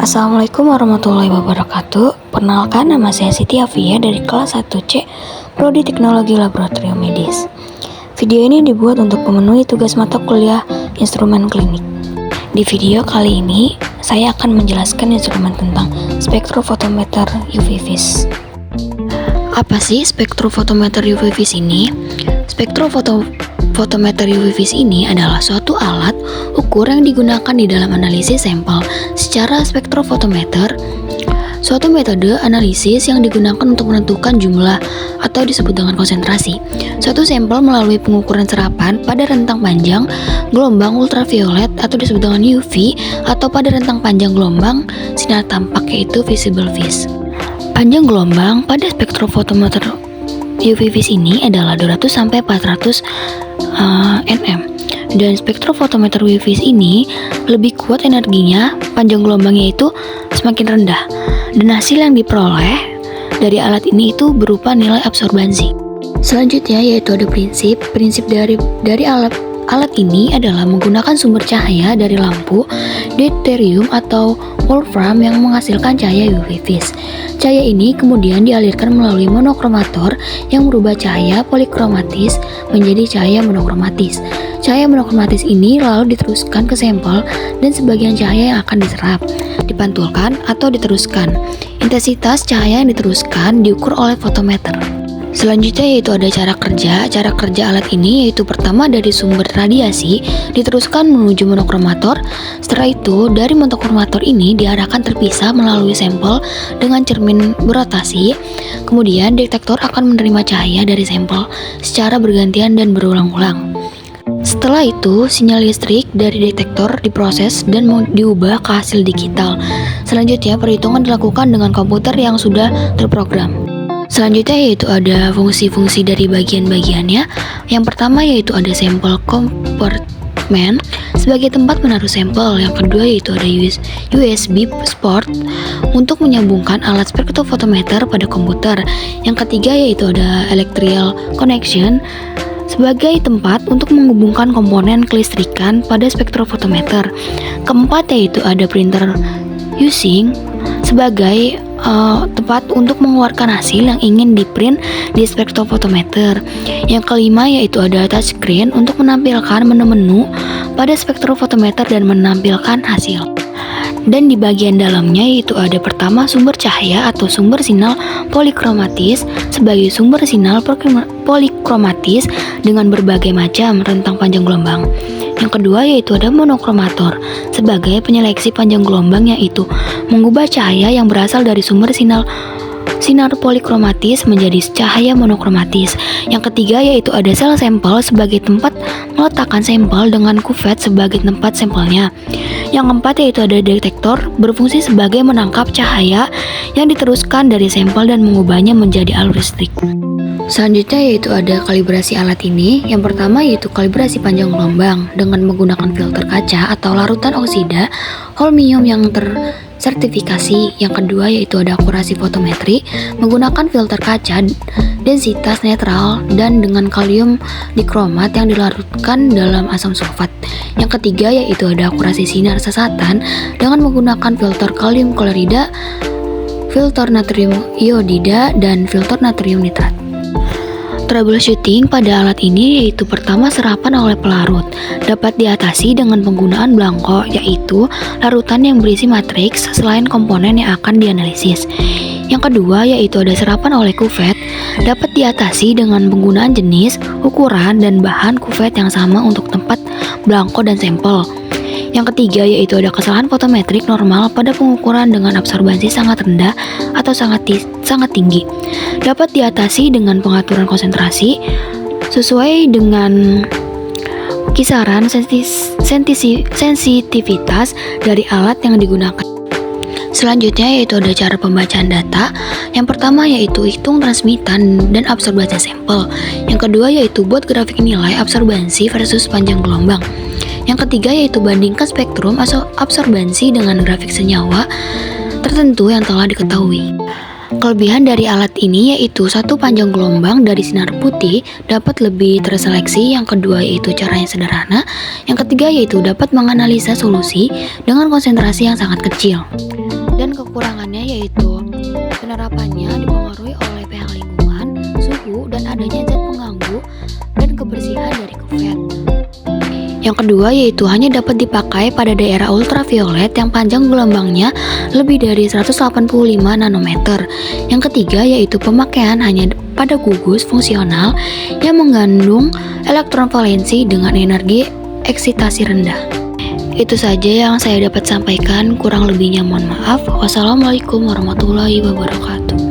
Assalamualaikum warahmatullahi wabarakatuh. Perkenalkan, nama saya Siti Afia dari kelas 1C Prodi Teknologi Laboratorium Medis. Video ini dibuat untuk memenuhi tugas mata kuliah instrumen klinik. Di video kali ini, saya akan menjelaskan instrumen tentang spektrofotometer UV vis. Apa sih spektrofotometer UV vis ini? Spektrofotometer UV vis ini adalah suatu alat ukur yang digunakan di dalam analisis sampel secara spektrofotometer, suatu metode analisis yang digunakan untuk menentukan jumlah atau disebut dengan konsentrasi suatu sampel melalui pengukuran serapan pada rentang panjang gelombang ultraviolet atau disebut dengan UV atau pada rentang panjang gelombang sinar tampak yaitu visible vis. Panjang gelombang pada spektrofotometer UV vis ini adalah 200 sampai 400 nm. Dan spektrofotometer UV vis ini lebih kuat energinya, panjang gelombangnya itu semakin rendah. Dan hasil yang diperoleh dari alat ini itu berupa nilai absorbansi. Selanjutnya yaitu ada prinsip dari alat ini adalah menggunakan sumber cahaya dari lampu deuterium atau wolfram yang menghasilkan cahaya UV vis. Cahaya ini kemudian dialirkan melalui monokromator yang merubah cahaya polikromatis menjadi cahaya monokromatis. Cahaya monokromatis ini lalu diteruskan ke sampel dan sebagian cahaya yang akan diserap, dipantulkan atau diteruskan. Intensitas cahaya yang diteruskan diukur oleh fotometer. Selanjutnya yaitu ada cara kerja. Cara kerja alat ini yaitu pertama dari sumber radiasi diteruskan menuju monokromator. Setelah itu dari monokromator ini diarahkan terpisah melalui sampel dengan cermin berotasi. Kemudian detektor akan menerima cahaya dari sampel secara bergantian dan berulang-ulang. Setelah itu sinyal listrik dari detektor diproses dan diubah ke hasil digital. Selanjutnya perhitungan dilakukan dengan komputer yang sudah terprogram. Selanjutnya yaitu ada fungsi-fungsi dari bagian-bagiannya. Yang pertama yaitu ada sampel compartment sebagai tempat menaruh sampel. Yang kedua yaitu ada USB port untuk menyambungkan alat spektrofotometer pada komputer. Yang ketiga yaitu ada electrical connection sebagai tempat untuk menghubungkan komponen kelistrikan pada spektrofotometer. Keempat yaitu ada printer using sebagai tempat untuk mengeluarkan hasil yang ingin diprint di spektrofotometer. Yang kelima yaitu ada touchscreen untuk menampilkan menu-menu pada spektrofotometer dan menampilkan hasil. Dan di bagian dalamnya yaitu ada pertama sumber cahaya atau sumber sinyal polikromatis sebagai sumber sinyal polikromatis dengan berbagai macam rentang panjang gelombang. Yang kedua yaitu ada monokromator sebagai penyeleksi panjang gelombang, yaitu mengubah cahaya yang berasal dari sumber sinar polikromatis menjadi cahaya monokromatis. Yang ketiga yaitu ada sel sampel sebagai tempat meletakkan sampel dengan kuvet sebagai tempat sampelnya. Yang keempat yaitu ada detektor berfungsi sebagai menangkap cahaya yang diteruskan dari sampel dan mengubahnya menjadi arus listrik. Selanjutnya yaitu ada kalibrasi alat ini. Yang pertama yaitu kalibrasi panjang gelombang dengan menggunakan filter kaca atau larutan oksida holmium yang tersertifikasi. Yang kedua yaitu ada akurasi fotometri menggunakan filter kaca densitas netral dan dengan kalium dikromat yang dilarutkan dalam asam sulfat. Yang ketiga yaitu ada akurasi sinar sesatan dengan menggunakan filter kalium klorida, filter natrium iodida, dan filter natrium nitrat. Troubleshooting pada alat ini yaitu pertama serapan oleh pelarut dapat diatasi dengan penggunaan belangko, yaitu larutan yang berisi matriks selain komponen yang akan dianalisis. Yang kedua yaitu ada serapan oleh kuvet dapat diatasi dengan penggunaan jenis, ukuran, dan bahan kuvet yang sama untuk tempat belangko dan sampel. Yang ketiga yaitu ada kesalahan fotometrik normal pada pengukuran dengan absorbansi sangat rendah atau sangat tinggi. Dapat diatasi dengan pengaturan konsentrasi sesuai dengan kisaran sensitivitas dari alat yang digunakan. Selanjutnya yaitu ada cara pembacaan data. Yang pertama yaitu hitung transmitan dan absorbansi sampel. Yang kedua yaitu buat grafik nilai absorbansi versus panjang gelombang. Yang ketiga yaitu bandingkan spektrum absorbansi dengan grafik senyawa tertentu yang telah diketahui. Kelebihan dari alat ini yaitu satu, panjang gelombang dari sinar putih dapat lebih terseleksi. Yang kedua yaitu cara yang sederhana. Yang ketiga yaitu dapat menganalisa solusi dengan konsentrasi yang sangat kecil. Kekurangannya yaitu penerapannya dipengaruhi oleh pH lingkungan, suhu, dan adanya zat pengganggu dan kebersihan dari kuvet. Yang kedua yaitu hanya dapat dipakai pada daerah ultraviolet yang panjang gelombangnya lebih dari 185 nanometer. Yang ketiga yaitu pemakaian hanya pada gugus fungsional yang mengandung elektron valensi dengan energi eksitasi rendah. Itu saja yang saya dapat sampaikan, kurang lebihnya mohon maaf. Wassalamualaikum warahmatullahi wabarakatuh.